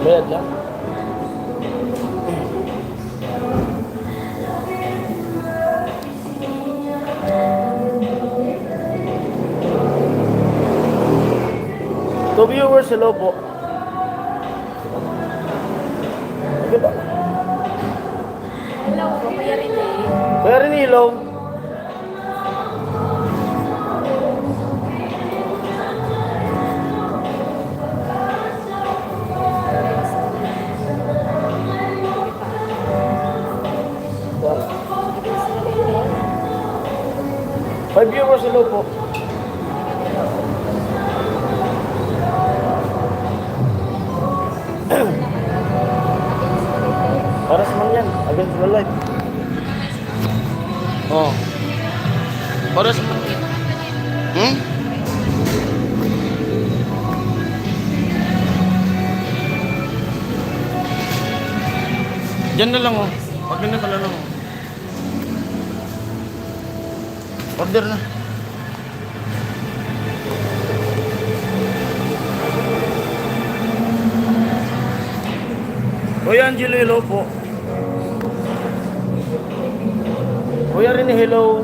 Bayad lang. To viewers, hello po. Okay ba? Hello, Kuya Rene. Kuya Rene, hello. Five viewers, hello po. Para sa man yan, against the light. Oh. Para sa man. Hmm? Diyan na lang oh. Pag na pala lang oh. Order na. Kuya Angelo, hello po. Kuya Rene, hello.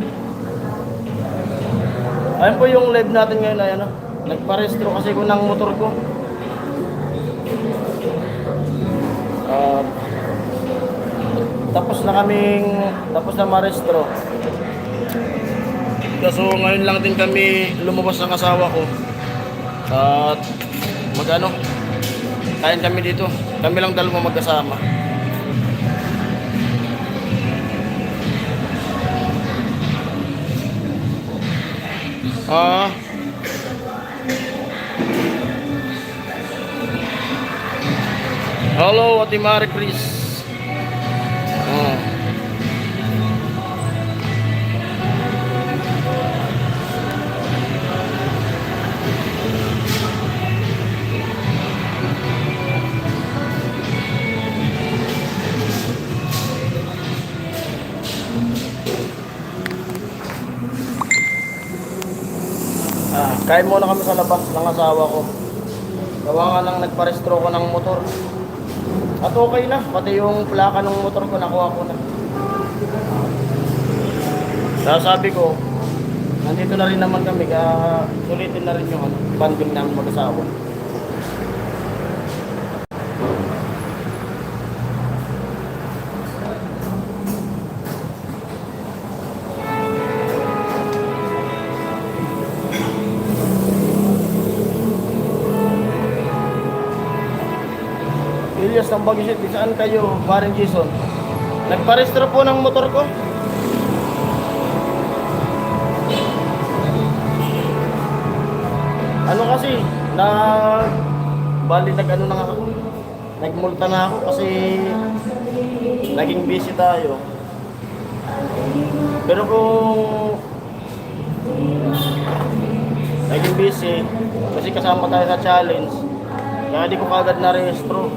Ayun po yung live natin ngayon ay ano. Nagparehistro kasi ko ng motor ko. Tapos na marehistro. So ngayon lang din kami lumabas ng asawa ko. At magano? Kain kami dito. Kami lang dalawa magkasama. Hello, Ate Marie Chris. Kain muna kami sa labas ng asawa ko. Gawa nga nang nagparehistro ko ng motor. At okay na, pati yung plaka ng motor ko nakuha ko na. Sabi ko, nandito na rin naman kami, kaya ulitin na rin yung banding ng mag-asawa. Ilyas ng Baguio City, saan kayo, Paring Jason? Nagparehistro po ng motor ko. Ano kasi, bali nag-ano na ako, nagmulta na ako kasi naging busy tayo. Pero kung naging busy, kasi kasama tayo sa challenge, kaya di ko kagad na-rehistro.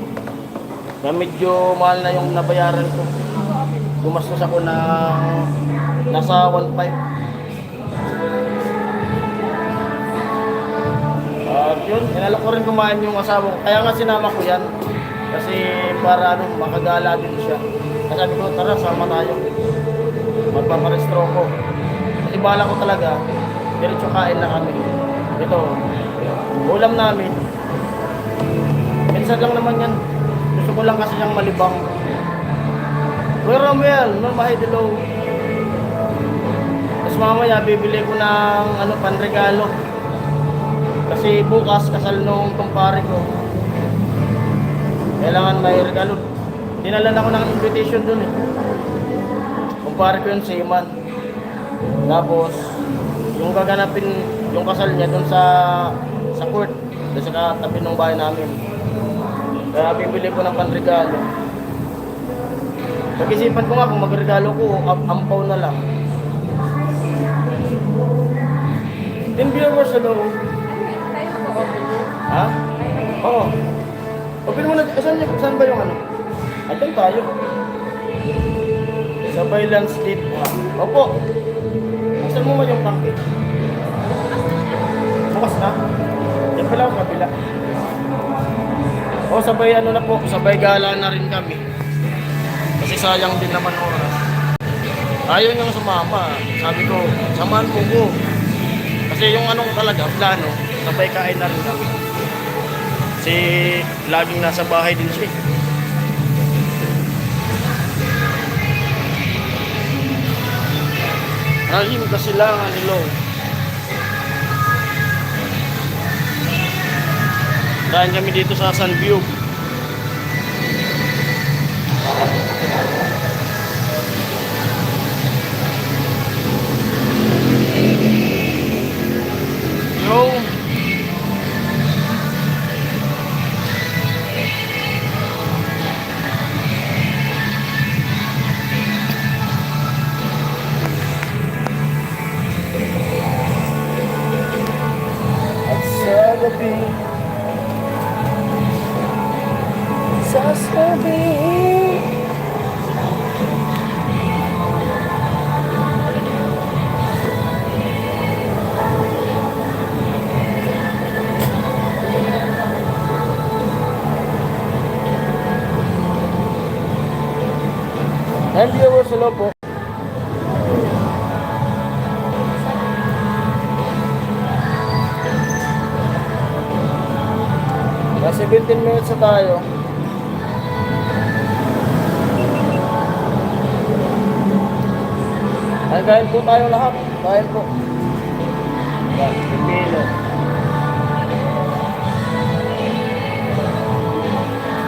Kaya medyo mahal na yung nabayaran ko. Gumastos ako na nasa 1.5. At yun, inalok ko rin kumain yung asawa ko. Kaya nga sinama ko yan. Kasi para makagala din siya. Kasi sabi ko, tara, sama tayo. Magpaparestro ko. Kasi bala ko talaga, diretso kain na kami. Ito, ulam namin. Minsan lang naman yan. Gusto ko lang kasi siyang malibang. Kuya Romel, mahay hello. Tapos mamaya bibili ko ng panregalo. Kasi bukas kasal nung kumpare ko. Kailangan may regalo. Dinala na ko ng invitation dun eh. Kumpare ko yung seaman. Tapos yung gaganapin yung kasal niya dun sa court. Dun sa katabi ng bahay namin. Kaya bibili ko ng panregalo. Pag-isipan ko nga kung magregalo ko, ampaw na lang. 10 viewers hello. Ha? Oo. Open mo na. Saan ba yung ano? Ayan tayo. Sa Baylands Street. Opo. Saan mo man yung tangke? Bukas na? Yan pala ang kabila. O sabay ano na po, sabay gala na rin kami. Kasi sayang din naman oras. Ayaw niyang sumama. Sabi ko, samahan mo ko. Kasi yung ano ko talaga, plano, sabay kain na rin kami. Kasi laging nasa bahay din siya. Rahim Kasilangan, hello. Dahil kami dito sa Sunview. Yo. At sa gabi sasabihin and viewers, hello po. Nasa 17 minutes na tayo. Ay, kain po tayo lahat. Kain po. Yan, pipino.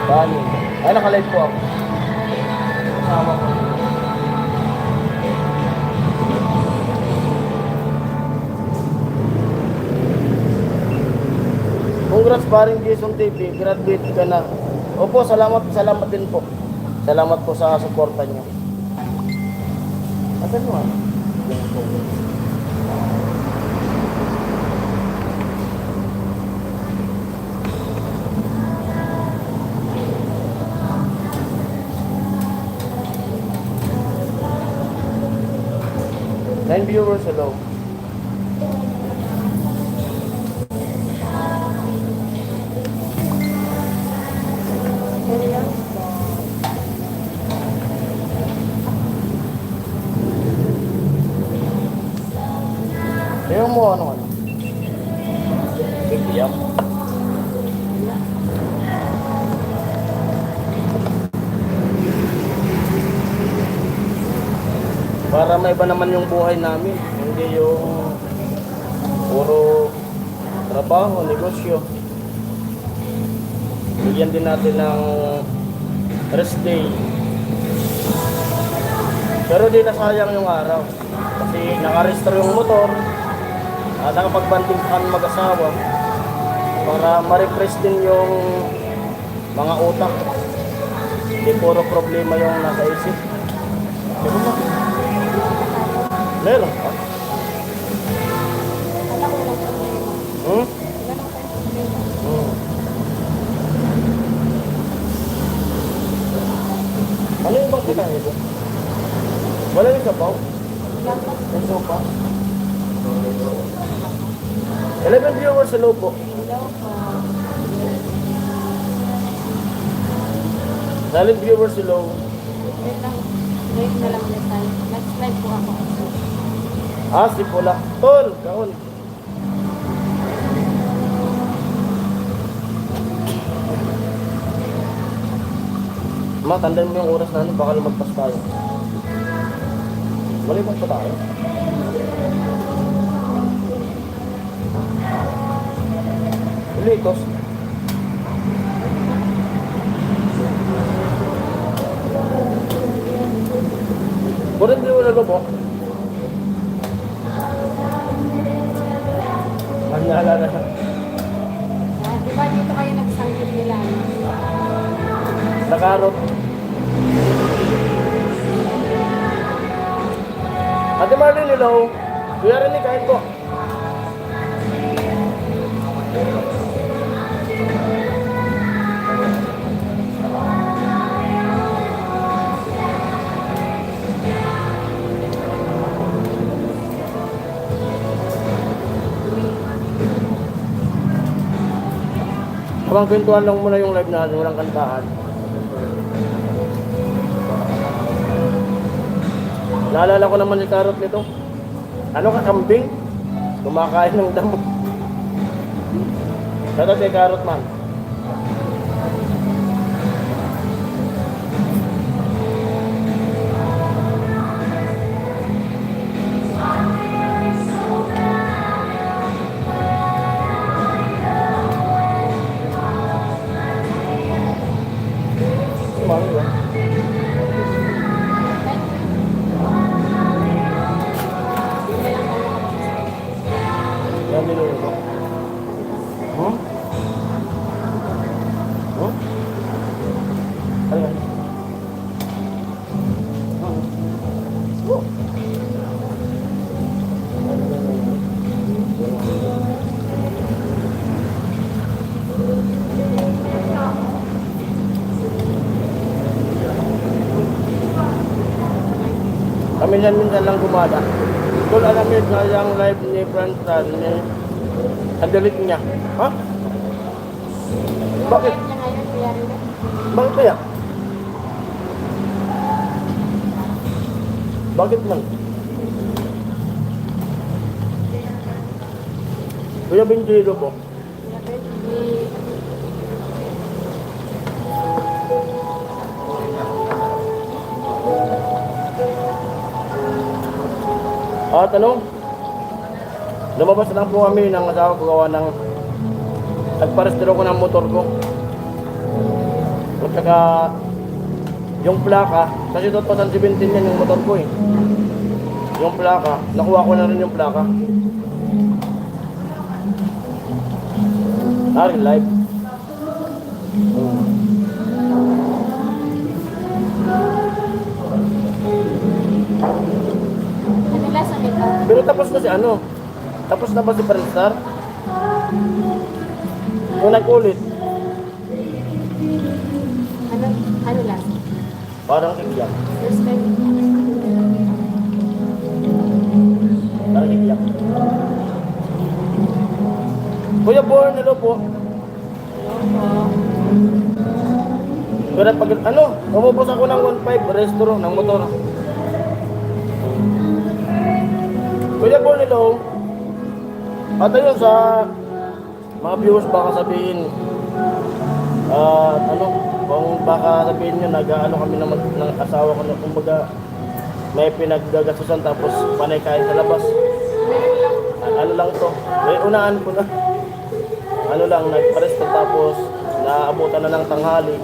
Kanin. Ay, nakalive po ako. Kasama ko. Congrats paring Jason TV. Graduate ka na. Opo, salamat din po. Salamat po sa suporta niyo. Asan mo ah? Nine viewers, hello. Ayaw mo ano? Bigyan. Para may iba naman yung buhay namin. Hindi yung puro trabaho, negosyo. Bigyan din natin ng rest day. Pero di nasayang yung araw. Kasi nakarestro yung motor. Nakapag-banding kami mag-asawa para ma-refresh din yung mga utak. Hindi puro problema yung nasa isip. Diba ba? Meron pa? Hmm? Ano yung bang kita nito? Wala yung sabaw? Yung sopa? 11 viewers, hello po. Hello po. 11 viewers, hello. Wait lang. Wait na lang ulit tayo. Next slide po ako. Si Pula. Tol, kaon. Ma, tandaan mo yung oras natin, baka lumagpas tayo. Malibang pa tayo. Litos. Burin din wala po. Ang naalala na. Di ba dito kayo nagsangkip nila? Nakarot. Ate Marlene, hello. Kuya rin kahit po. Habang kwentuhan lang muna yung live natin, walang kantahan. Naalala ko naman si Karot nito. Ano ka, kambing? Kumakain ng damo. Ito si Karot man. Mango. Yan nilo ito. Hmm? Hmm? Ayan. Oh. Kami minsan lang gumala. Kung alam nyo na yung live ni Franstan, ang delete niya. Ha? Bakit? Live na ngayon, Kuya Rino. Bakit kaya? Bakit man? Kuya Benjilo po. At ano? Lumabas lang po kami ng asawa ko gawa ng nagparestro ko ng motor ko. At saka yung plaka, kasi 2017 yan yung motor ko eh. Yung plaka, nakuha ko na rin yung plaka. Real life. Ano lasa nito? Pero tapos na si ano? Tapos na ba si Franstar? Kung nag-ulit, Ano lasa? parang iiyak. First time. Parang iiyak. Kuya Born, hello po. Pero pag ano, umubos ako ng 1.5 restro ng motor. Kuya Born, hello. At ayun sa mga viewers baka sabihin, ano, kung baka sabihin nyo, nag-ano kami ng asawa ko na kumbaga may pinaggagasusan tapos panay kain sa labas. Ano lang to, may unaan ko na. Ano lang, nagparesto tapos naabutan na ng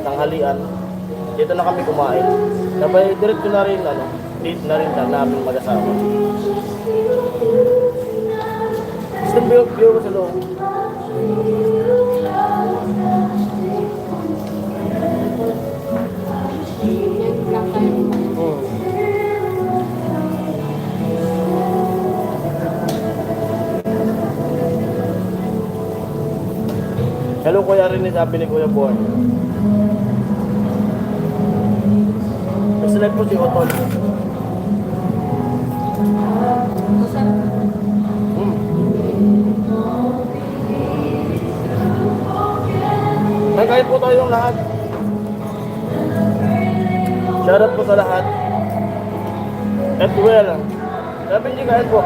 tanghalian. Dito na kami kumain. Sabay diretso na rin, ano, date na rin namin mag-asawa. Gusto view sa loob. Yan lang tayo. Hello Kuya Rini, sabi ni Kuya Buwan. Select po si Otol. Masarap. Nagkain po tayong lahat. Shoutout po sa lahat. At well, sabi niyo kain po.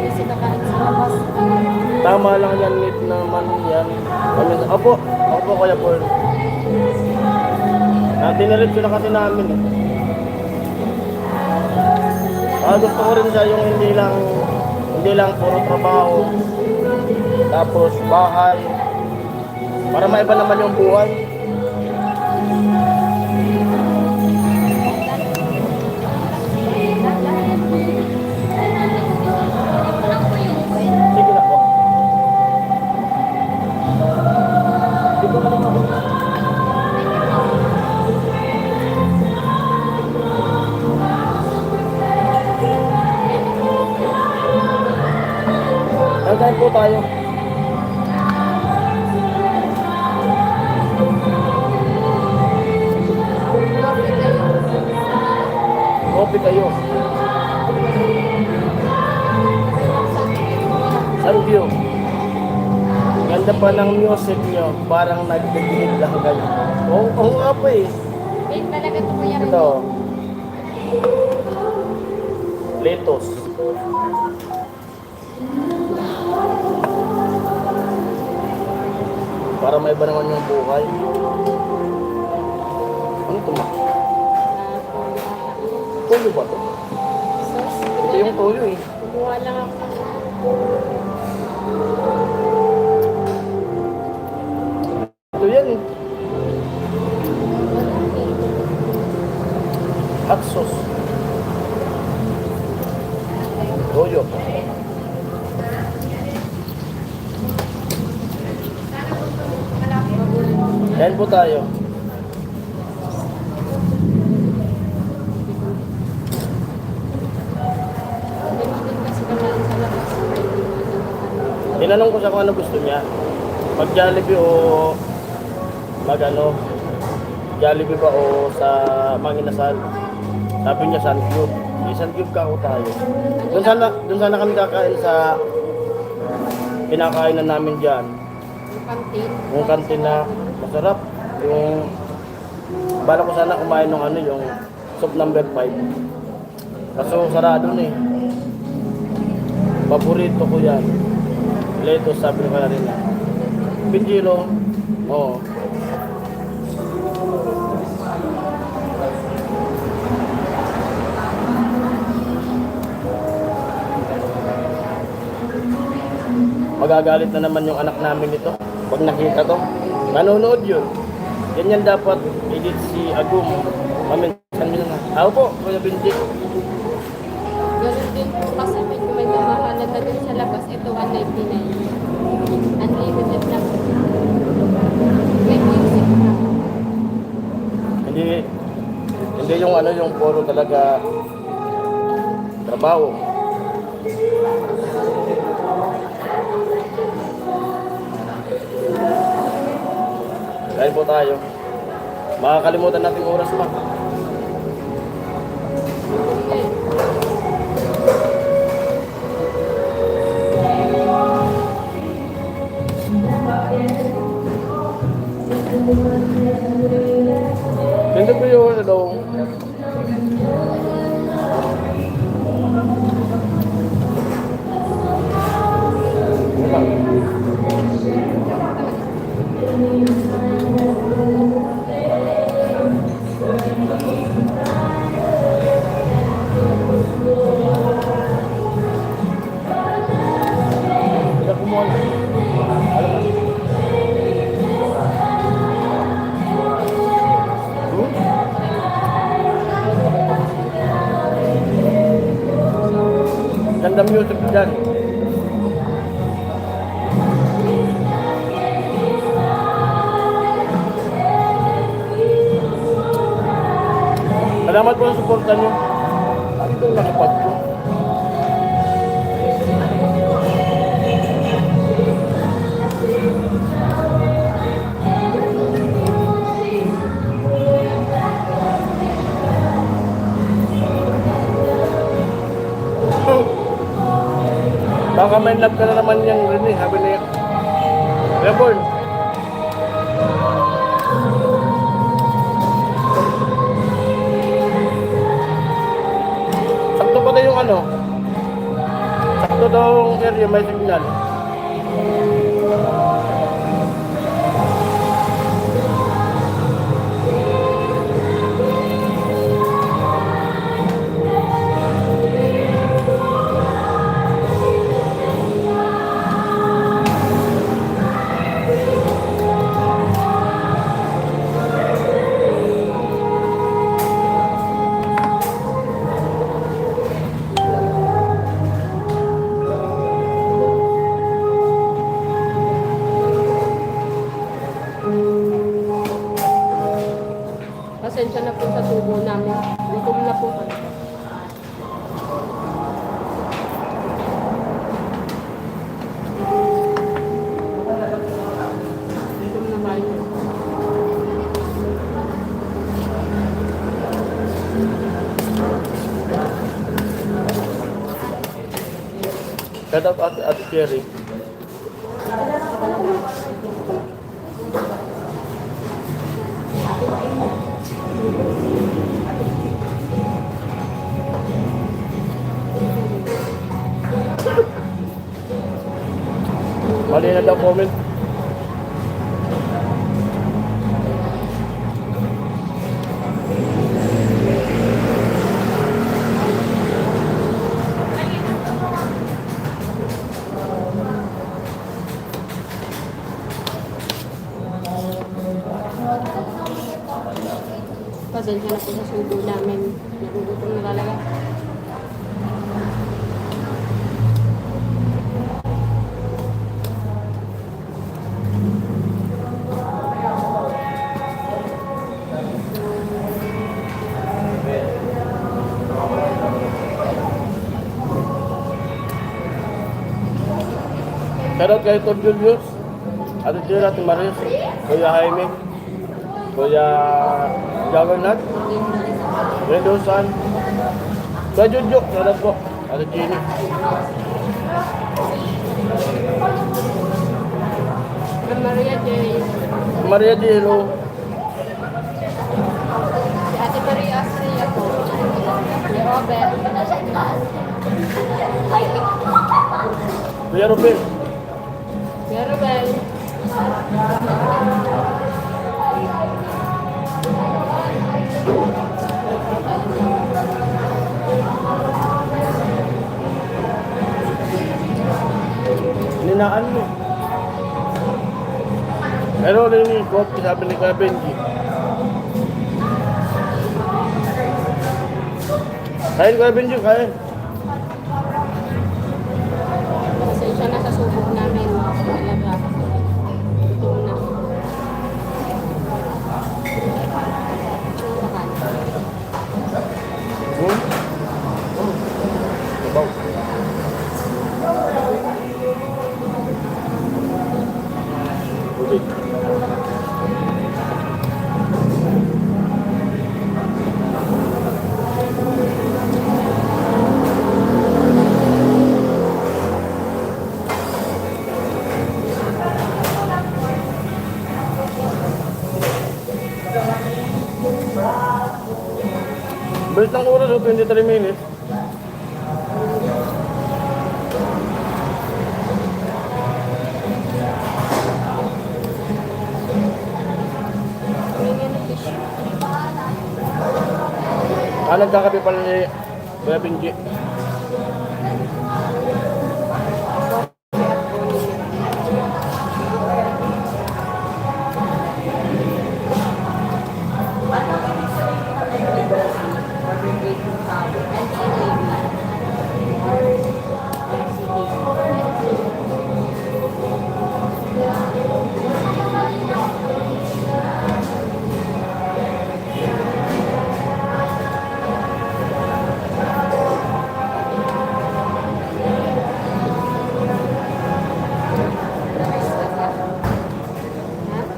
Kasi kakain sa labas. Tama lang yan, need naman yan. Ako po Kuya Paul. Diniretso na kasi namin eh. Gusto ko rin siya yung hindi lang puro trabaho. Tapos bahay. Para maiba naman yung buhay. Sige na po. Sige na po. Nagkain po tayo. Kopi kayo. Sanggyo. Ganda pa ng music nyo. Parang nagdidinig lang kayo. Oo nga po eh. Bake talaga ito kuya Rene. Ito. Letos. Para may iba naman yung buhay. Ano ito ma? Tulo ba ito? Sauce. Ito yung tulo eh. Kumuha lang ako. Ito yan eh. Hot sauce. Toyo. Yan po tayo. Hindi mo din kasi kamain sa labas. Tinanong ko siya kung ano gusto niya. Mag Jollibee o mag ano, Jollibee ba o sa Manginasal. Sabi niya Suncube. Di Suncube ka ako tayo. Doon sana kami kakain sa pinakainan namin diyan. Yung kantin. Yung kantin na masarap. Yung bala ko sana kumain ng ano yung soup number 5. Kaso sarado na eh. Paborito ko yan. Letos sabi ko na rin na. Pinjilo. Oo. Magagalit na naman yung anak namin nito pag nakita to. Nanonood yun. Ganyan dapat edit si Agum. Paminsan nyo na. Ako po, Kuya Benji. Ganun din po kasi medyo may mamahalad na dun sa labas. Ito 199. Unlimited na po. May music na. Hindi yung ano yung puro talaga trabaho. Kain po tayo. Makakalimutan natin oras pa. Hindi po yung ano. Tidak kumuha. Ganda music dyan. Salamat po sa suporta nyo. Ano itong nakapag ko? Baka may love ka na naman yung rin eh, sabi niya. Reborn. Sakto pa na yung ano? Sakto daw yung area, may signal. Shout out Ate Cherry. Mali na daw comment. Pasensya na po sa subo namin. Nagugutom na talaga. Shoutout kay Tom Julius, Ate Cherry, Ate Maris, Kuya Jaime, Kuya Jagernat, Redosan, Kuya Jojo, shoutout po, Ate Jenny. Maria J. Maria Di, hello. Si Ate Maria Astria po. Si Robert. Kuya Ruben, Si Robel. ninaan mo. Pero rin ni Coach, sabi ni Kuya Benji. Kain Kuya Benji, kain. Pasensya na sa subo namin. Talaga. Gutom na. Sabaw. Tubig. Bilis ng oras, 23 minutes. Humingi ng tissue. Nagkakape pala ni Kuya Benji.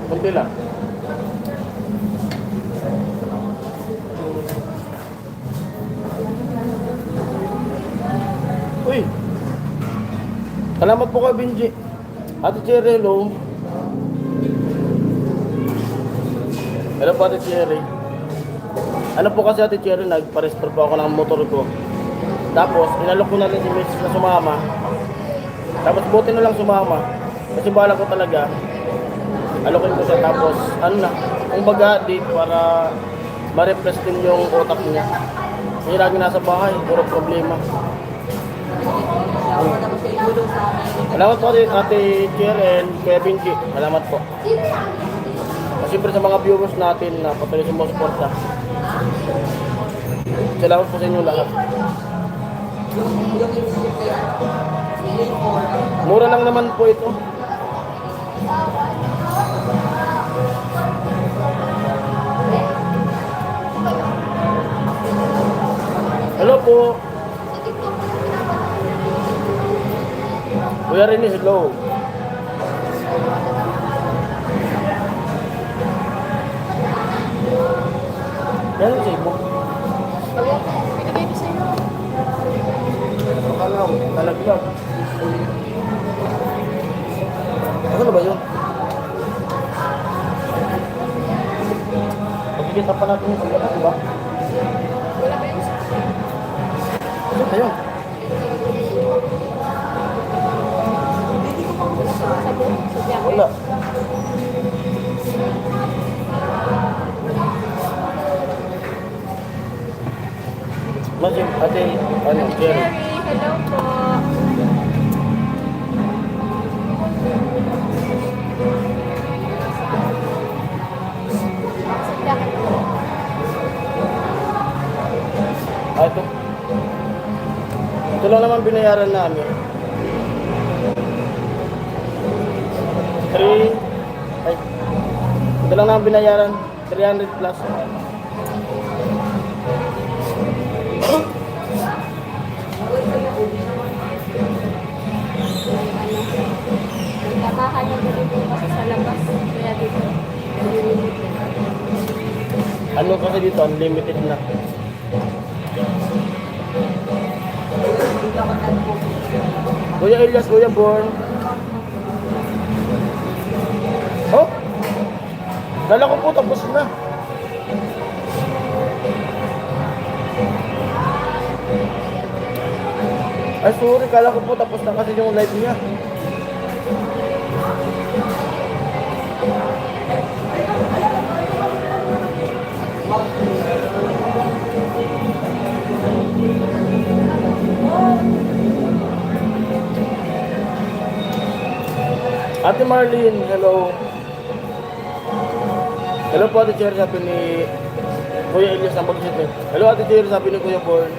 Kunti lang. Uy! Salamat po kay Benji. Ate Cherry, hello. Hello po Ate Cherry. Ano po kasi Ate Cherry, nagpa-restore po ako ng motor ko. Tapos, inalok ko na rin si Mrs. na sumama. Tapos, buti na lang sumama. Kasi bala ko talaga. Alokin ko siya. Tapos, ano na, kung baga, date para ma-refresh din yung utak niya. Hindi lagi nasa bahay, puro problema. Salamat po Ate Cherry and Kuya Benji. Salamat po. Siyempre sa mga viewers natin na patuloy sumusuporta. Salamat po sa inyo lahat. Mura lang naman po ito. Hello po. Kuya Rene, hello. Yan ang sa'yo mo. Pinigay ko sa'yo. Baka lang, talaglag. Pakita pa natin yung pagkata, di ba? Wala ba yung Ano tayo? sabon? Sa jacket? Wala. Mas yung ate, ano, Ate Jerry. Cherry, hello po. Sa jacket po. Ah, ito. Ito lang naman binayaran namin. 3, ay, ito lang naman binayaran. 300 plus. Tamahan na dito po kasi sa labas. Kaya dito. Ano kasi dito, unlimited na. Kuya Elias, Kuya Born. Oh! Dala ko po, tapos na. Ay, sorry, kala ko po tapos na kasi yung live niya. Ate Marlene, hello. Hello po Ate Cherry, sabi ni Kuya Elias ang pag-sit eh. Hello Ate Cherry, sabi ni Kuya Born.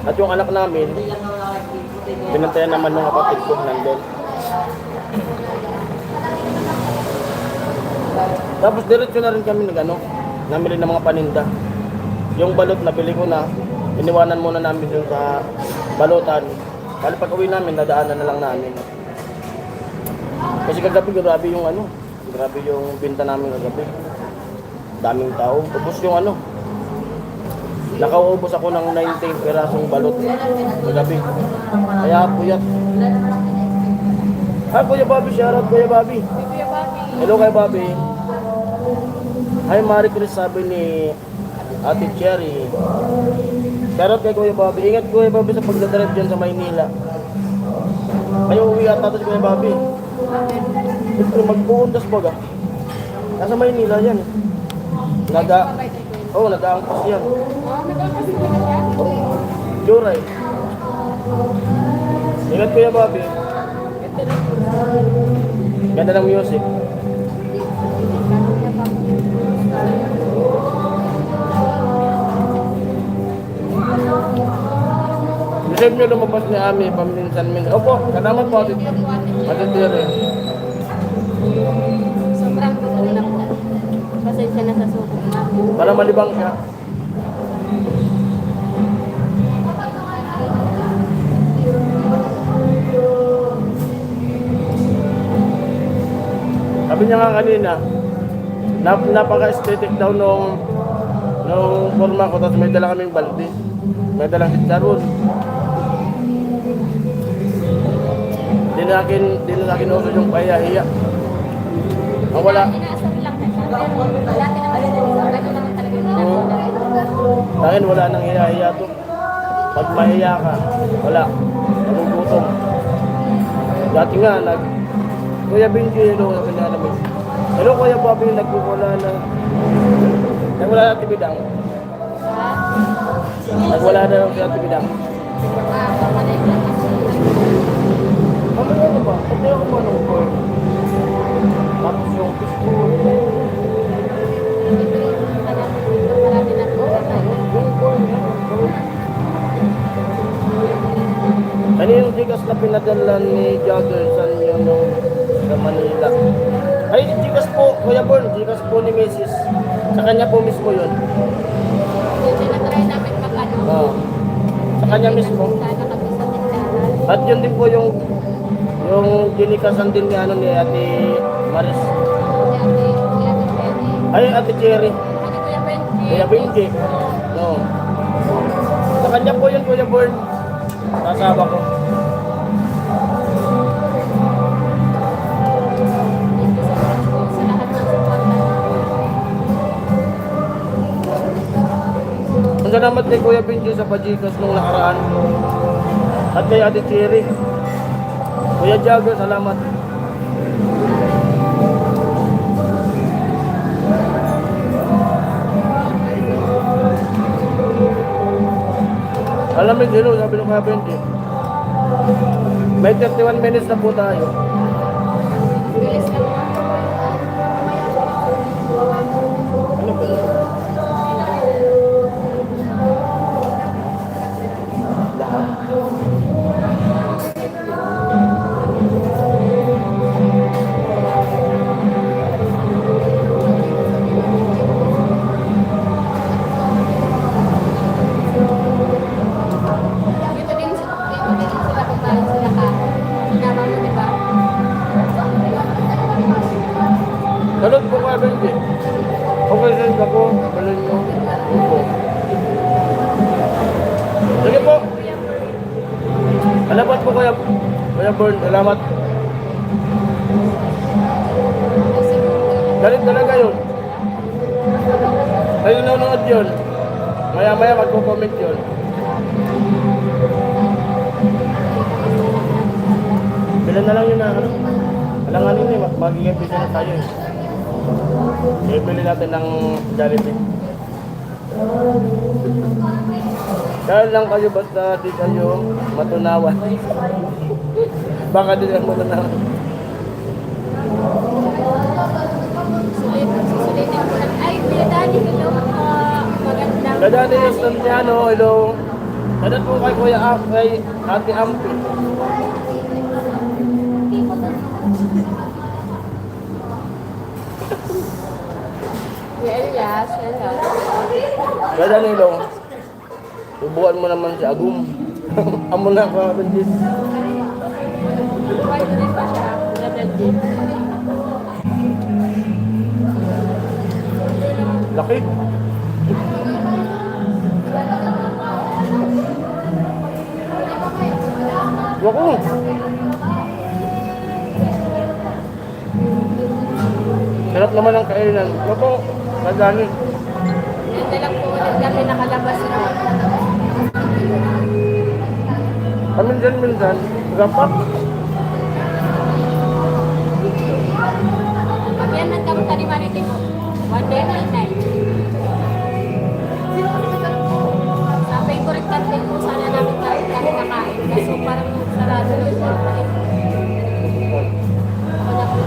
At yung anak namin, pinantayan naman ng kapatid ko nandun. Tapos diretso na rin kami namili ng mga paninda. Yung balot na bili ko na, iniwanan muna namin dun sa balutan. Kali pag uwi namin, nadaanan na lang namin. Kasi kagabi, grabe yung binta namin kagabi. Daming tao. Tapos yung nakaubos ako ng 19 pirasong balot kagabi. Kaya puyat. Kuya Bobby, shoutout Kuya Bobby. Kuya Bobby. Hello kay Bobby. Hi Marie Chris, sabi ni Ate Cherry. Shoutout kay Kuya Bobby. Ingat Kuya Bobby sa pagdadrive dyan sa Maynila. Kayo uwi ata si Kuya Bobby. Ito magbuundas baga. Nasa Maynila yan. Nag-aangkas yan. Nag-angkas ko na siya. Juray. Ingat Kuya Bobby. Ito na po. Ganda ng music. Deserve nyo lumabas ni Ami, paminsan-minsan. Opo, kanaman po Ate Tere. Sobrang gusto na po. Pasensya na sa suko na. Para malibang siya. Sabi niya nga kanina, napaka-aesthetic daw nung forma ko, tapos may dala kaming balde. May dalang sitsaron. Di na akin uso yung pahiya-hiya. Ang wala. Inaasar lang na siya. Pero dati naman siya ganito naman talaga yung ginagawa. Sa akin wala nang hiya-hiya to. Pag mahiya ka, wala. Nagugutom. Dati nga, Kuya Benji, hello, sabi nga namin. Hello Kuya Bobby, nagwala na. Nagwala na tibidang. Nagwala na lang sa tibidang. Pamanay lang kasi. Mamaya ano ba? Pati ako ba nung corn? Tapos yung pisto. Marami na po. Yung corn. Ano yung tigas na pinadala ni Jagger sa inyo nung sa Manila? Ay, tigas po, Kuya Born, tigas po ni Mrs. Sa kanya po mismo yun. Hindi na try namin mag-ano. Oo. Sa kanya mismo. Sana kami sa tindahan. At yun din po yung ginikasan din ni Ate Maris. Ay, Ate Cherry. Kuya Benji. No. Sa kanya po yun, Kuya Born. sa asawa ko. Thank you so much po sa lahat ng suporta. Ang salamat kay Kuya Benji sa pajikas nung nakaraan. At kay Ate Cherry. Kuya Jago, salamat. Alamig, hello, sabi ng Kuya Benji. May 31 minutes na po tayo. Bilis lang po. Ano ba yun? Dito din sila kumain sila ka. Tama mo, di ba? Salud po Kuya Benji. Okay, send ako. Balon nyo. Opo. Sige po. Salamat po Kuya Born. Salamat. Galit talaga yun. Kayo nanonood yun. Maya-maya magko-comment yun. Bilan na lang yun na ano. Alanganin eh, magiging pisa na tayo eh. Ibili natin ng Jollibee. Dahil lang kayo basta di kayo matunawan. Baka di lang matunawan. Susulitin ko lang. Ay, Kuya Daddy, hello. Magandang. Kadali yung Santiano, hello. Dadat po kay Kuya kay Ate Ampi. Kuya Elias, hello. Kadali hello. Subukan mo naman si Agum. Amo na Kuya Benji. Kuya rin pa siya. Kuya Daddy. Laki. Wako. Sarap naman ang kainan. Wako. Kadali. Ganda lang po ulit kami nakalabas na. Paminsan-minsan, gapat. Pag yan nagkaroon ka ni Mariting, one day, one night. Sa favorite canteen po sana namin kami kakain. Kaso parang sarado lang po. Ako na po.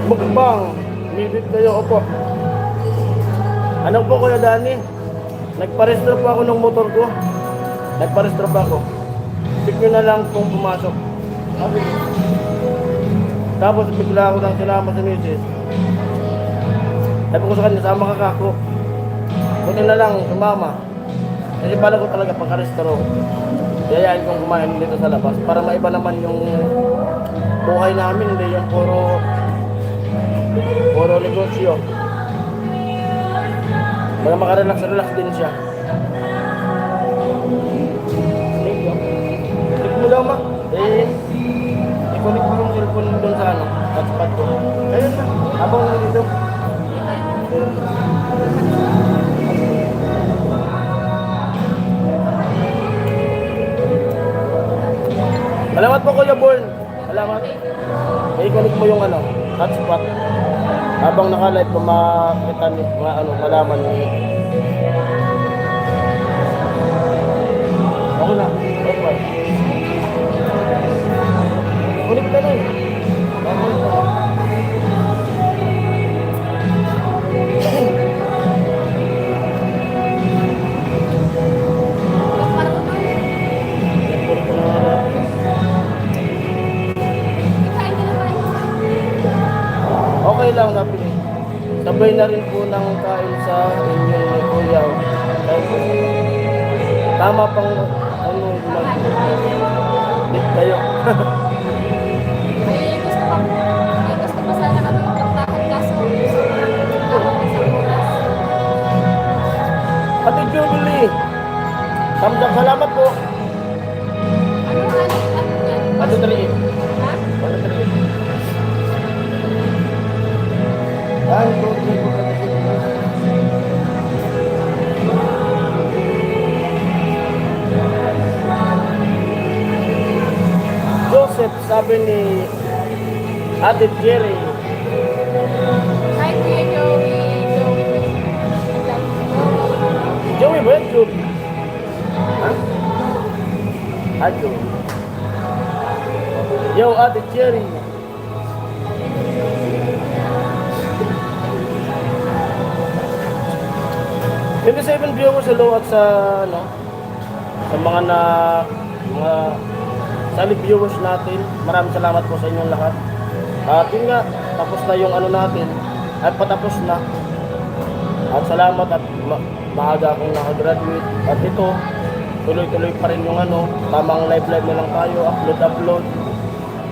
Mukbang. Mibit kayo, opo. Ano po Kuya Dani? Nagparestro po ako ng motor ko. Nagparestro pa ako. Pick nyo na lang kung pumasok. Sabi. Tapos bigla ako nang sinama sa misis. Sabi ko sa kanya, sama ka kako. Buti na lang, sumama. Kasi pala ko talaga pagka-restro. Yayain kong kumain dito sa labas para maiba naman yung buhay namin. Hindi yung puro negosyo. Para makarelax-relax din siya. Thank you. Click mo daw, ma. I-connect mo yung cellphone doon sa ano, hotspot ko. Ayun na, habang dito. Salamat po Kuya Born. Salamat. I-connect mo yung ano, hotspot. Habang naka-live pa makita niyo, malaman niyo. Ako na. Okay. Ulit ka na eh. Okay lang napili. Sabay na rin po ng kain sa inyo ni Kuya. Tama pang mag-dip kayo. May gusto pa Thumbs up, salamat po. Ano yan? 1, 2, 3. Ha? 1, 2, 3. 1, 2, 3, 4, 5, 6. Joseph, sabi ni Ate Jerry, Hi, Kuya Joey. Joey ba yun? Joey? Ha? Ah, Joey. Yo, Ate Jerry. Maybe 7 viewers hello at sa ano sa mga solid viewers natin. Maraming salamat po sa inyong lahat. At yun nga, tapos na yung ano natin. At patapos na. At salamat at maaga akong nakagraduate. At ito, tuloy-tuloy pa rin yung ano, tamang live na lang tayo, upload.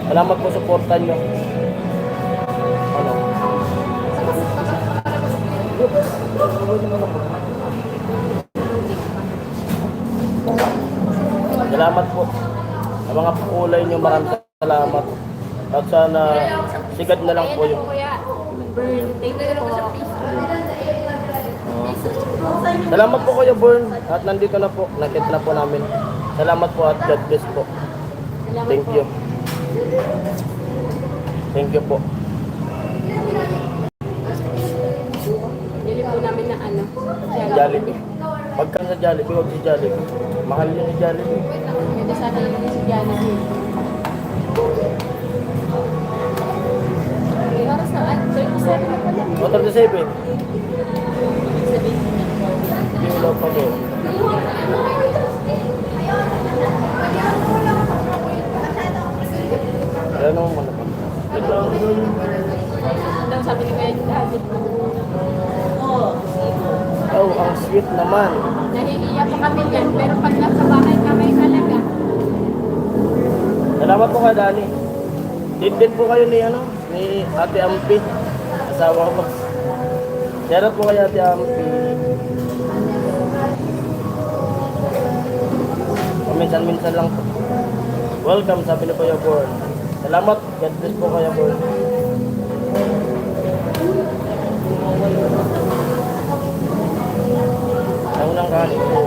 Salamat po sa supportan nyo. Ano? Salamat po. Sa mga kulay nyo, maraming salamat. At sana sigat na lang po yung Kuya. Burn. Thank you po. salamat po Kuya Burn. At nandito na po, nakita na po namin. Salamat po at God bless po. Salamat Thank po. you. Thank you po. Bili po namin na ano. Jollibee. Pagka sa Jollibee, huwag si Jollibee. Mahal yun si Jollibee. Ito sana yung si Jollibee. May oras na. Ay, 37 na pala. Motor na 7. Sabihin niya. Hindi mo pa po. Ano mo na pa? Daw sabi ni Kuya David. Oh, ang sweet naman. Nahihiya pa kami yan, pero pag nasa bahay kami talaga. Salamat po kay Dani. Din po kayo ni ano, ni Ate Ampi. Asawa ko. Shoutout po kay Ate Ampi. Minsan-minsan lang po. Welcome, sabi ni Kuya Born. Salamat. God bless po Kuya Born. Ang unang kanin po.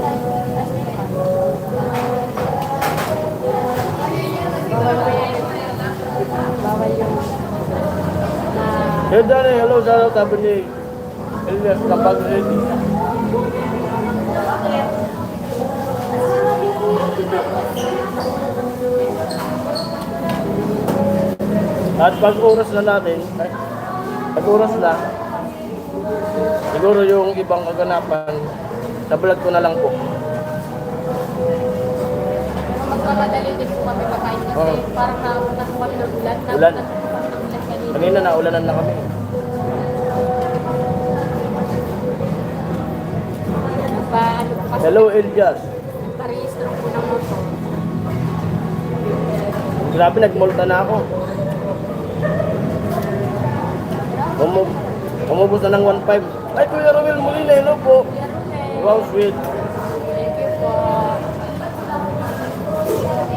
Bawal yung Hey Dani, hello, shoutout sabi ni Elias kapag ready. At pag oras na natin, pag oras na, siguro yung ibang kaganapan, sa vlog ko na lang po. magmamadali din po kami makain kasi Oo. parang nakuha ng ulan. Ulan. Ulan kanina. Kanina na ulanan na kami. Ano po kasi, Hello Elias. parehistro po ng motor. Grabe, nagmulta na ako. Umubos na ng 1.5. Ay, Kuya Romel Molina, hello po. Wow, sweet. Thank you po.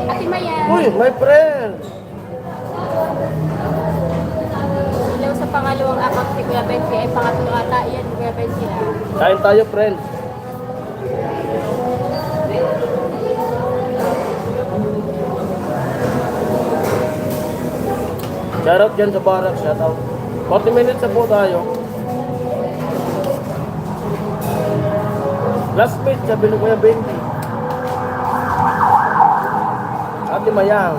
Ate Maya. Uy, my friend. Ilaw sa pangalawang akak si Kuya Benji ay pangatlo ata yan Kuya Benji na. Kain tayo, friend. Shoutout dyan sa barak, shoutout. 40 minutes na po tayo. Classmate, sabi ni Kuya Benji. Ate Mayang.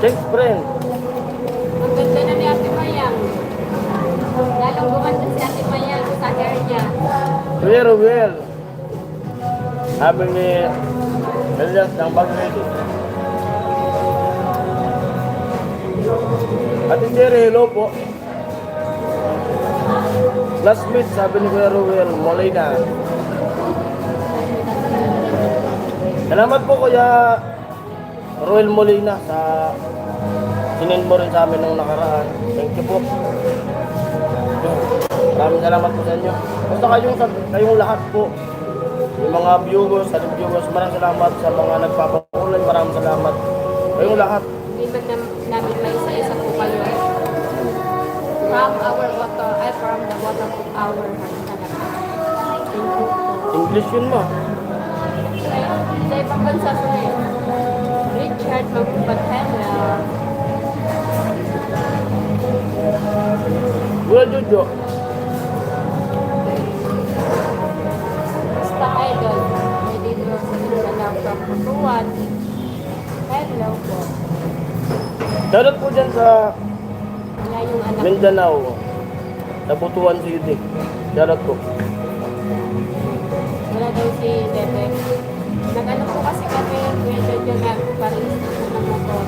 Thanks, friend. Ang ganda na ni Ate Mayang. Lalong gumanda si Ate Mayang sa hair niya. Kuya Ruel. Sabi ni Elias ng bag ready. Ate Jerry, hello po. Classmate, sabi ni Kuya Ruel, Molina. Salamat po Kuya Ruel Molina sa sinend mo rin sa amin nung nakaraan. Thank you po. Maraming salamat po sa inyo. Basta kayong lahat po. yung mga viewers, maraming salamat sa mga nagpapakulay, maraming salamat. Kayong lahat. Hindi man namin may isa-isa po kayo. From our water, ay from the water of our heart talaga. Thank you po. English yun mo. Sa ibang bansa po na yun. Richard Magpatela. Kuya Jojo. Basta idol. May dito sa lang from Putuan. Hello po. Shoutout po dyan sa Wala yung anak. Mindanao. Nabutuan si Yudik. Shoutout po. Wala daw si Tete. Nag-ano po kasi kami, Kuya Jojo na parang po ng motor.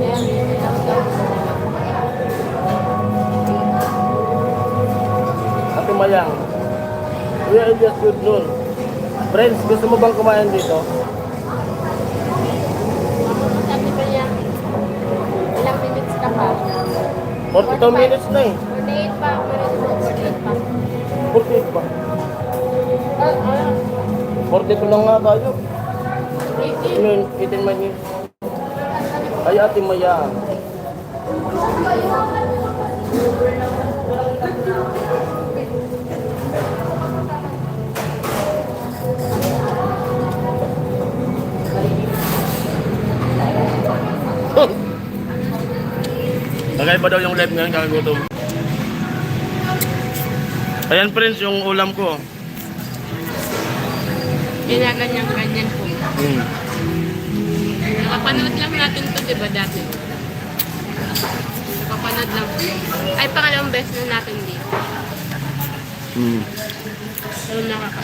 Kaya may lang daw. Ate Mayang. Kuya Elias good noon. Friends, gusto mo bang kumain dito? Sabi ba niya, ilang minutes ka pa? 42 minutes na eh. 48 pa, 48 pa. 48 pa. 42 lang nga tayo. 18 minutes. Ay, Ate Mayang. Tagay pa daw yung live ngayon, kakagutom. Ayan friends, yung ulam ko. Ginaganyan-ganyan po. Hmm. Nakapanood lang natin to, di ba dati? Nakapanood lang. Ay, pangalawang beses na natin dito. Hmm. Pero nakaka...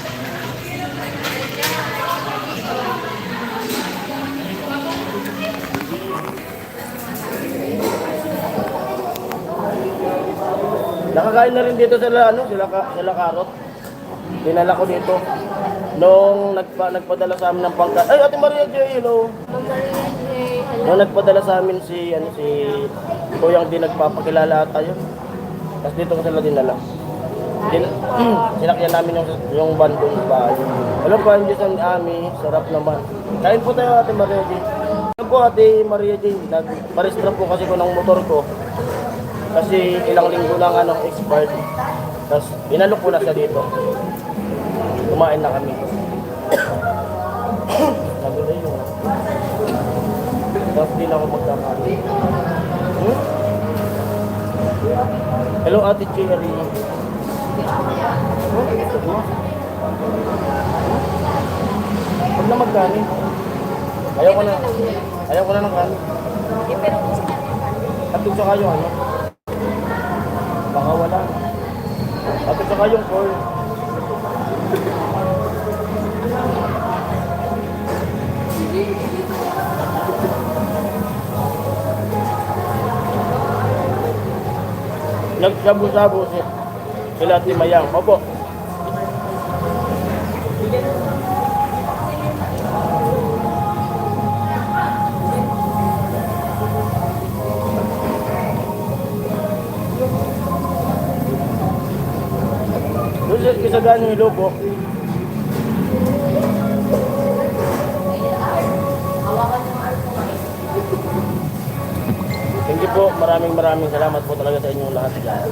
Nakakain na rin dito sila, sila Karot. Dinala ko dito. Nung nagpadala sa amin ng pangkat. Ay, Ate Maria J, hello. Ma'am Maria J, hello. Nung nagpadala sa amin si Kuyang di nagpapakilala tayo. Tapos dito ko sila dinala. Sinakyan namin yung bandong bahay. Hello po, Andy San Ami. Sarap naman. Kain po tayo, Ate Maria J. Hello po, Ate Maria J. Nagparistra po kasi ko ng motor ko. Kasi ilang linggo lang expired. Tapos inalok ko na siya dito. Kumain na kami. Nagulay yun. Tapos di na ako magkakain. Hmm? Hello, Ate Cherry. Huwag na magkanin. Ayaw ko na ng kanin. Eh, pero kung sila naman, At sa kayo baka wala. At sa kayong call. Nagsabu-sabu sila Ate Mayang. Opo. Doon sa ganong ilobo. Thank you po. Maraming salamat po talaga sa inyong lahat dyan.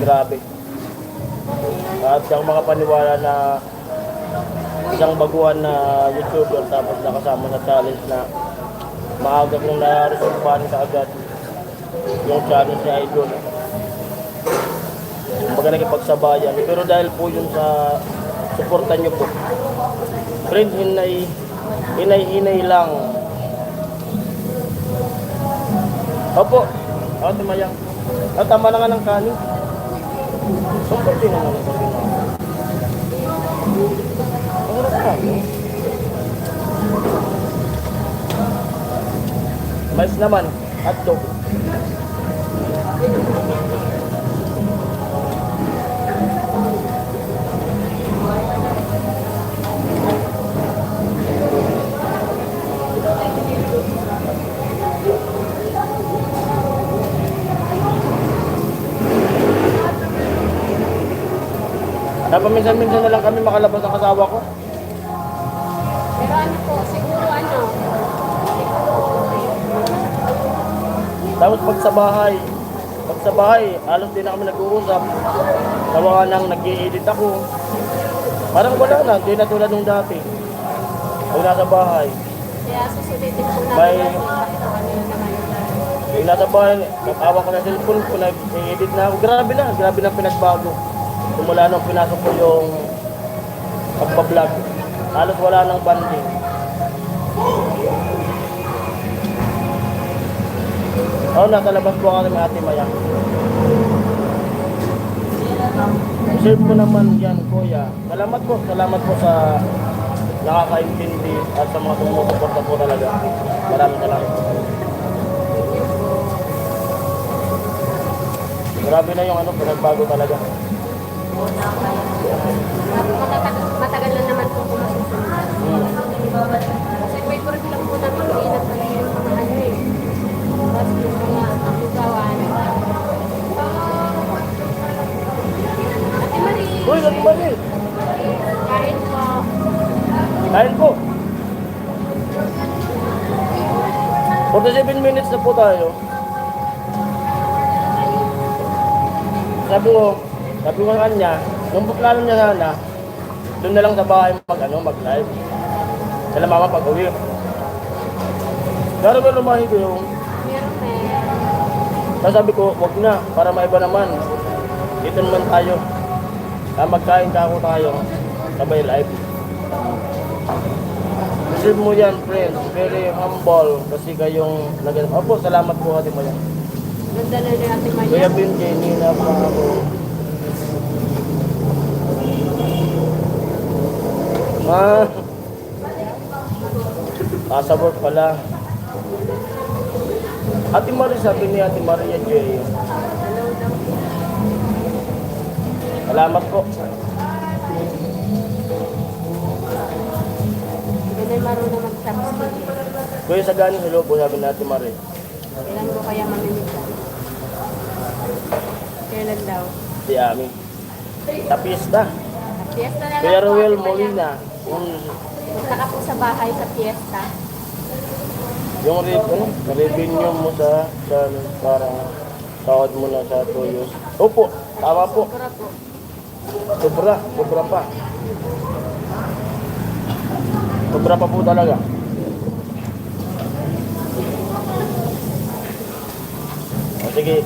Grabe. At yung mga paniwala na isang baguhan na YouTuber tapos nakasama sa challenge na maaga kong na-resolvean kaagad yung challenge ni Idol. Baga nakipagsabayan. Pero dahil po yun sa suportan nyo po. Friend, hinay lang. Opo. Ate Mayang. Tama na nga ng kanin. Saan din naman ito rin ako? Ang harap kanin. Mais naman. Hotdog. paminsan-minsan na lang kami makalabas ng kasawa ko. Pero ano po, siguro ano, Tapos pag sa bahay, halos din na kami nag-uusap. Tawa nga nang nag-i-edit ako. Parang wala na, di na tulad nung dati. Pag nasa bahay. kaya susulitin po May- namin bakit ano yun naman. Pag nasa bahay, natawa ko na cellphone ko, nag-i-edit na ako. Grabe na pinagbago. Simula nung pinasok ko yung pagpa-vlog. Halos wala nang banding. Nasa labas po kami ng Ate Maya. Serve mo naman yan, Kuya. Salamat po sa nakakaintindi at sa mga sumusuporta po talaga. Maraming salamat. Grabe na yung pinagbago talaga. Matagal na naman po kung masusunod. Kasi favorite lang po namin mainat na yung mga ano eh. Tapos yung mga lugawan. Ate Marie! Uy, Ate Marie! Kain po. Kain po! 47 minutes na po tayo. Sabi ko sa kanya, nung plano niya sana, doon na lang sa bahay mag-live. Sila mama pag-uwi. Pero lumahi ko yung, Meron eh. sabi ko, wag na, para maiba naman. Dito naman tayo. Magkain ka ako tayo, sabay live. Receive mo yan, friends. Very humble kasi kayong nagano. Opo, salamat po Ate Maya. Ganda na rin Ate Maya. Kuya Bin, Jenny na pa ako. Sa work pala. Ate Marie, sabi ni Ate Maria J. Salamat po. Hindi na marunong mag-subscribe. Kuya Sagani, hello po, sabi ni Ate Marie. Kailan ko kaya mamimigay? Kailan daw? Si Ami. Sa pista. Fiesta na lang Kuya po, Ruel Ate Maya. Molina. Punta ka po sa bahay sa fiesta. Yung revenue mo sa parang tawad mo na sa 2 years. Opo, tama po. Siguro po. Sobra pa. Sobra pa po talaga. Sige,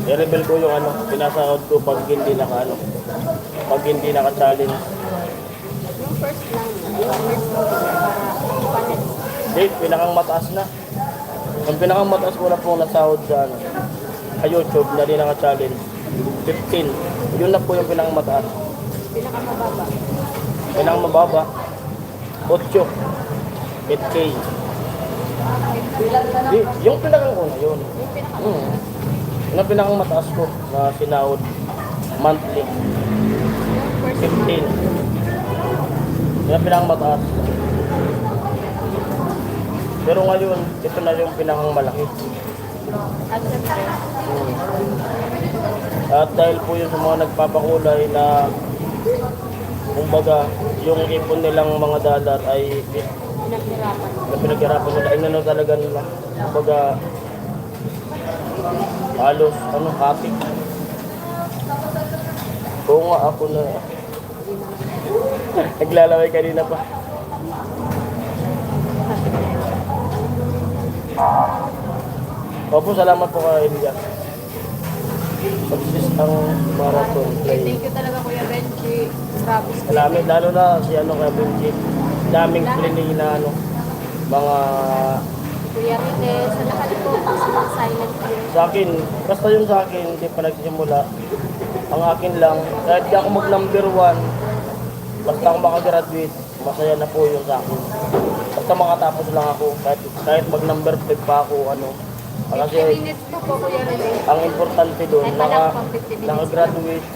i-reveal ko yung pinasahod ko pag hindi pag hindi naka-challenge. Yung first lang. Yung first lang. Para panet. Date, pinakang mataas na. Ang pinakang mataas ko na po nasahod sa YouTube na di naka-challenge. 15. Yun na po yung pinakang mataas. Pinakamababa. Pinakang mababa. 8. 8K. Yung pinakang una, yun. Yung pinakamababa. Yun ang pinakang mataas ko na sinahod monthly. Yung first 15. month. Yun ang pinakang mataas. Pero ngayon, ito na yung pinakang malaki. At syempre, At dahil po yun sa mga nagpapakulay na kumbaga yung ipon nilang mga dollar ay pinaghirapan. na pinaghirapan nila. Inano talaga nila. Kumbaga halos kapit. Oo nga ako na naglalaway kanina pa. Opo, salamat po kay Elias. Success ang marathon Okay, play. thank you talaga Kuya Benji. Grabe. Salamat, lalo na si kay Benji. Daming cleaning na mga Kuya Rene, sa lahat po, sa mga silent here. sa akin, basta yung sa akin, hindi pa nagsisimula. Ang akin lang, kahit di ako mag number 1, basta ako makagraduate, masaya na po yung sa akin. Basta makatapos lang ako, kahit mag number 5 pa ako, 50 kasi minutes pa po Kuya Rene. ang importante doon, Ay, pala po, 50 minutes. nakagraduate,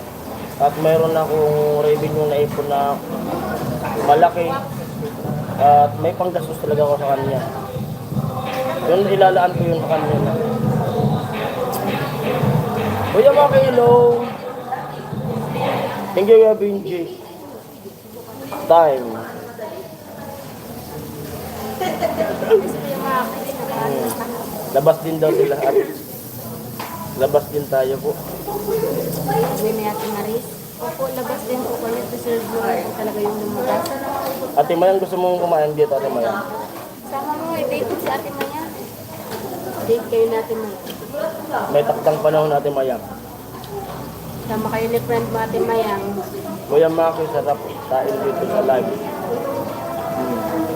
at mayroon akong revenue na ipon na malaki, at may panggastos talaga ako sa kanya. Yun, ilalaan ko yun sa kanya. Kuya Maki, hello! Thank you, Kuya Benji. time. Gusto ko yung mga kasi nakaano sa Labas din daw sila at labas din tayo po. sabi ni Ate Maris. Opo, labas din po kami to serve mo talaga yung lumabas. Ate Mayang, gusto mong kumain dito, Ate Mayang? Sama mo, i-date si Ate Maya. Date kayo natin Maya. May taktang panahon, Ate Mayang. Sama kayo ni friend mo Ate Mayang. Kuya Maki, sarap kain dito sa live.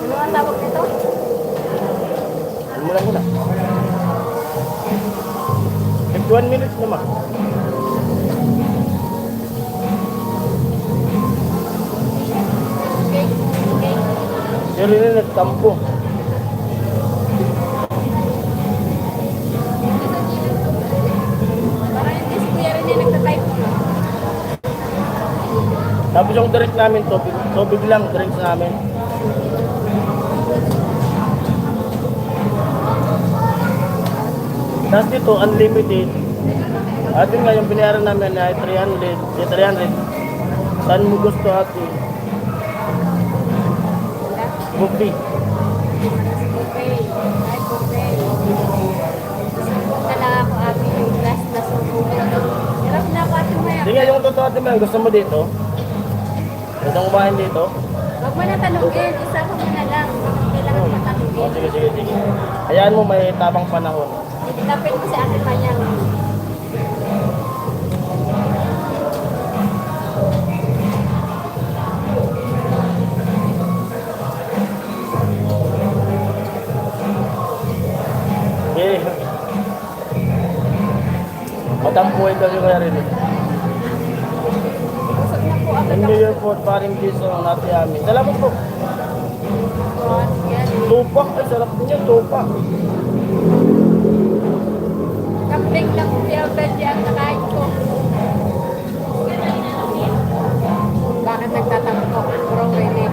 Ano ang tawag nito? Ano mo lang muna. 51 minutes naman. Okay. Okay. Pero yun nagtampo. Parang hindi si Kuya rin yung nagtatype mo. Tapos yung drink namin, tubig lang, drinks namin. Tapos dito, unlimited. At yun nga, yung binayaran namin ay 300. Yung 300. Saan mo gusto ate? Wala? Buffet. Okay. Ay, okay. Punta lang ako Ate yung last na subukan. Hirap na ako Ate Maya. Hindi nga yung totoo ate Mayang, gusto mo dito? Gusto mo kumain dito? Huwag mo na tanungin. Isa ko na lang. Bakit kailangan Oh, matanungin? sige. Hayaan mo, may tabang panahon. Tapit mo si Ate Maya. Okay. Matampuin kasi kaya rin. Busog na po agad Thank ako. you po, paring piso ang nati amin. Salamat po. Yan. Tupak, ay sarap din yung tupak. Kapling lang po yung pwede ang nakain ko. Bakit nagtatampo? Puro wele.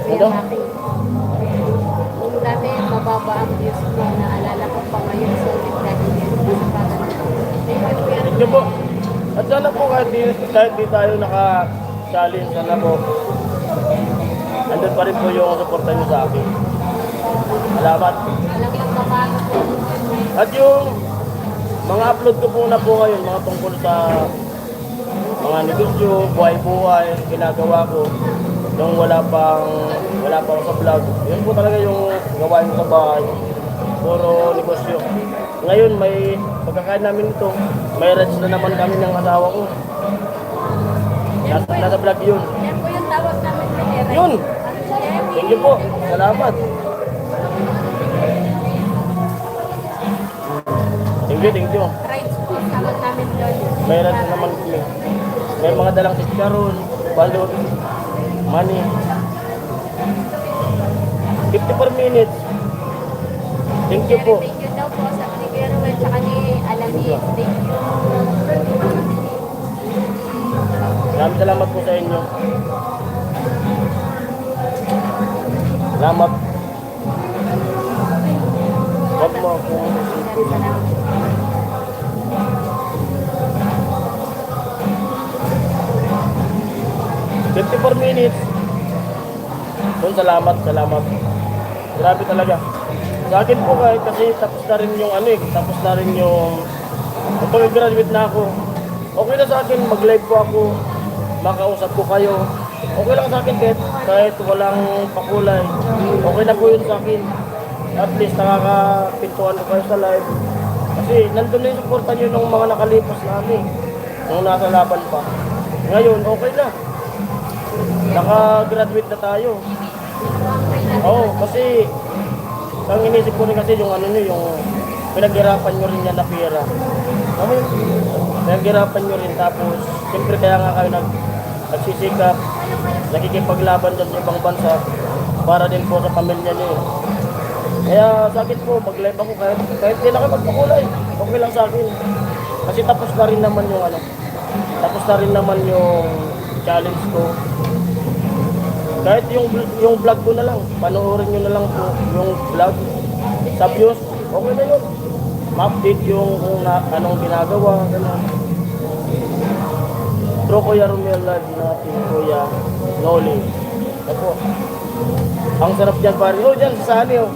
Ano? Kung dati mababa ang views ko, naalala ko pa ngayon, so dahil yan. Thank you po. At sana po kahit di tayo naka-challenge, sana po. Andun pa rin po yung suporta nyo sa akin. Salamat. Alam mo paano po. At yung mga upload ko po na po ngayon, mga tungkol sa mga negosyo, buhay-buhay, ginagawa ko nung wala pa ako sa vlog. Yun po talaga yung gawain ko sa bahay. Puro negosyo. Ngayon may pagkakain namin ito, may rides na naman kami ng asawa ko. Nasa vlog yun. Yan po yung tawag namin sa Yun! Thank you po. Salamat. Thank you. Rights po, tawag namin doon. May rides na naman kami. May mga dalang chicharon, balot, money. 50 per minute. Thank you po. Thank you daw po sa ni Kuya Ruel, tsaka ni Alami. Thank you. Maraming salamat po sa inyo. Salamat. Huwag mo akong isipin. 54 minutes. Doon, salamat. Grabe talaga. Sa akin po kahit kasi tapos na rin yung tapos na rin yung pag-graduate na ako. Okay na sa akin, mag-live po ako, makausap ko kayo. Okay lang sa akin kahit walang pakulay. Okay na po yun sa akin. At least nakakapintuan ko kayo sa live. Kasi nandun na yung supportan nyo ng mga nakalipas namin. Nung nasa laban pa. Ngayon, okay na. Naka-graduate na tayo. Oo, kasi ang inisip ko rin kasi yung yung pinaghirapan nyo rin yan na pera. Okay? Pinaghirapan nyo rin tapos siyempre kaya nga kayo nagsisikap, nakikipaglaban dyan sa ibang bansa para din po sa pamilya nyo. Kaya sa akin po, mag-live ako kahit di na kayo magpakulay. Okay lang sa akin. Kasi tapos na rin naman yung tapos na rin naman yung challenge ko. Kahit yung vlog ko na lang, panoorin nyo na lang po yung vlog sa views, okay na yun. Ma-update yung kung anong ginagawa, gano'n. True Kuya Romel live natin, Kuya. Noli. Ako. Ang sarap dyan pare. Oh, dyan sa Sani oh.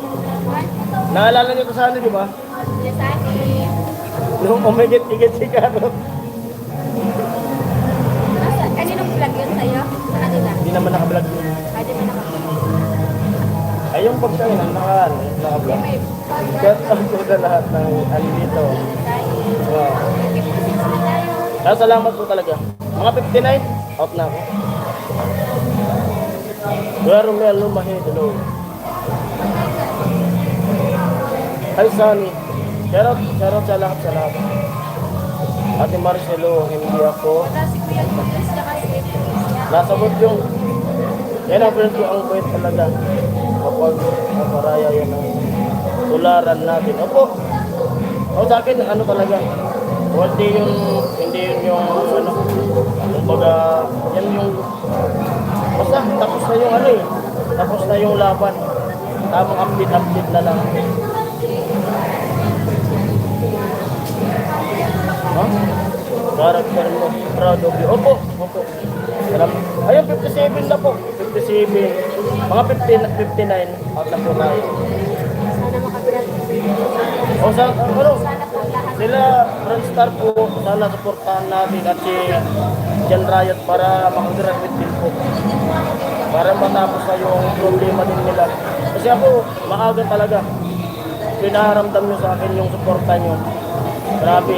Naalala niyo ko sa Sani, di ba? Yasani. Nung umigit-igit si Karo. Kaninong vlog yun sa'yo? Sa kanila? Hindi naman naka-vlog yun. Pwede mo naman. Ay, yung pagkain ang naka-vlog. May Cut out ko na lahat ng andito. Wow. 56 na tayo. Salamat po talaga. Mga 59, out na ako. Romel Lumahe, hello. Hi, Sunny. Shoutout sa lahat, sa lahat. Ate Marcelo, hindi ako. Wala si Kuya Lucas, tsaka si Lucas. Nasabot yung... Yan ang friend ko, ang kwet talaga. Kapag naparaya yan ang tularan natin. Opo. O sa akin, ano talaga. Hindi yun yung ano. Kumbaga, yan yung... Basta, tapos na yung ano eh. Tapos na yung laban. Tamang update na lang. Ha? Character mo, proud of you. Opo. Ayun, 57 na po. 57. Mga 59, out na po tayo. Sana makabilang. O sa, ano, Sana po lahat. sila, Franstar po, sana supportahan natin at si Jan Riot para makagraduate din po. Para matapos na yung problema din nila. Kasi ako, maaga talaga. Pinaharamdam nyo sa akin yung suporta nyo. Grabe.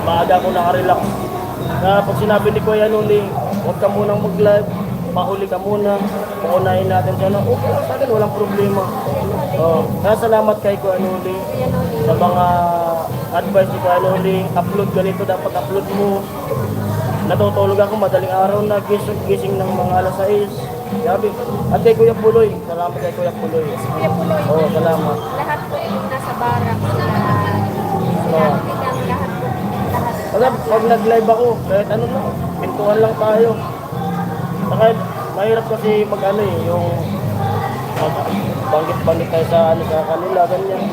Maaga ako nakarelax. Na pag sinabi ni Kuya Nuli, huwag ka munang mag-live, mahuli ka muna, pukunahin natin siya na, okay lang sa akin, walang problema. Kaya salamat kay Kuya Nuli Kuya Noli. sa mga advice ni Kuya Nuli, upload ganito, dapat upload mo. Natutulog ako madaling araw na gising ng mga alas 6. Sabi, at kay Kuya Puloy, salamat kay Kuya Puloy. Kuya Puloy. Salamat. Lahat po yung nasa barak sila. Sila Pigang, lahat po. Lahat. Kasi pag nag-live ako, kahit ano lang, pintuan lang tayo. Saka mahirap kasi mag-ano eh, yung banggit-banggit tayo sa ano sa kanila, ganyan.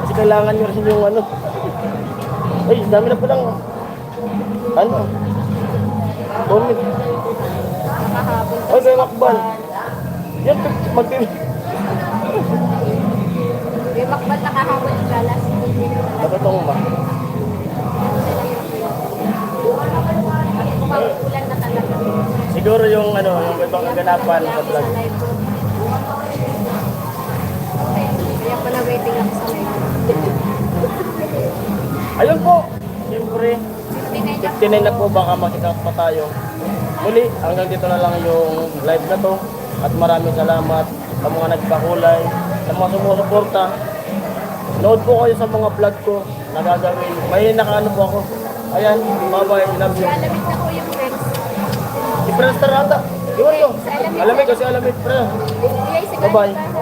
Kasi kailangan nyo rin yung ano. Ay, dami na palang ano. Bonit. Nakahabol. Ay, kay Makbal. Yan, May makbal nakahabol yung galas. Matotong ba? Kumaulan na talaga. Siguro yung ano, yung ibang kaganapan sa vlog. Kaya pala waiting ako sa live. Ayun po, siyempre, 59 na 59 na po baka makikap pa tayo. Muli, hanggang dito na lang yung live na to. At maraming salamat sa mga nagpakulay, sa mga sumusuporta. Nood po kayo sa mga vlog ko na gagawin. May nakaano po ako. Ayan, bye-bye, love you. Alamig na po yung friends. Si Friendster ata. Iwan ko. Alamig kasi alamig, pre. Bigay si Bye-bye. Ganda.